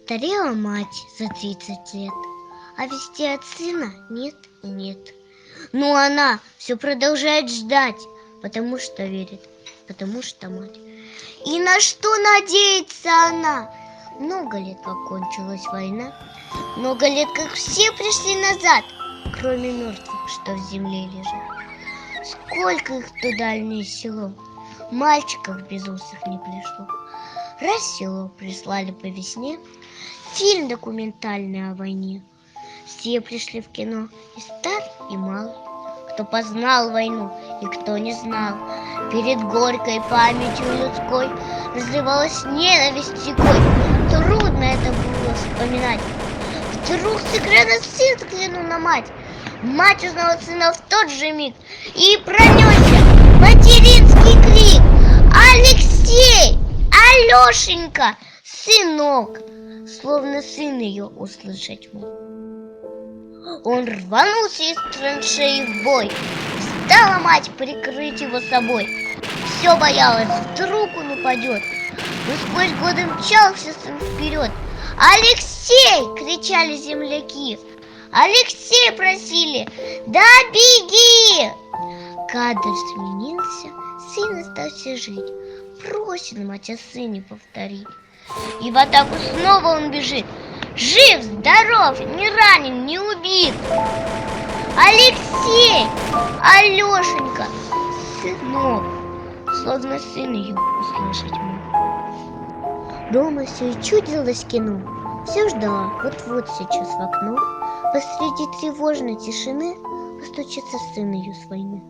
Постарела мать за 30 лет, а вести от сына нет и нет. Но она все продолжает ждать, потому что верит, потому что мать. И на что надеется она? Много лет, как кончилась война, много лет, как все пришли назад, кроме мертвых, что в земле лежат. Сколько их в то дальнее село, мальчиков безусых не пришло. Раз село прислали по весне фильм документальный о войне. Все пришли в кино, и стар, и мал, кто познал войну и кто не знал. Перед горькой памятью людской разливалась ненависть рекой. Трудно это было вспоминать. Вдруг с экрана сын взглянул на мать. Мать узнала сына в тот же миг, и пронесся материнский крик: «Алексей! Алешенька! Сынок!» Словно сын ее услышать мог. Он рванулся из траншеи в бой. Стала мать прикрыть его собой. Все боялась, вдруг он упадет. Но сквозь годы мчался сын вперед. «Алексей!» — кричали земляки. «Алексей!» — просили. «Да беги!» Кадр сменился, сын остался жить. Просит мать о сыне повторить. И в атаку снова он бежит. Жив, здоров, не ранен, не убит. «Алексей! Алешенька! Сынок!» Словно сын ее услышать мог. Дома все и чудилось кино. Все ждала, вот-вот сейчас в окно посреди тревожной тишины постучится сын ее с войны.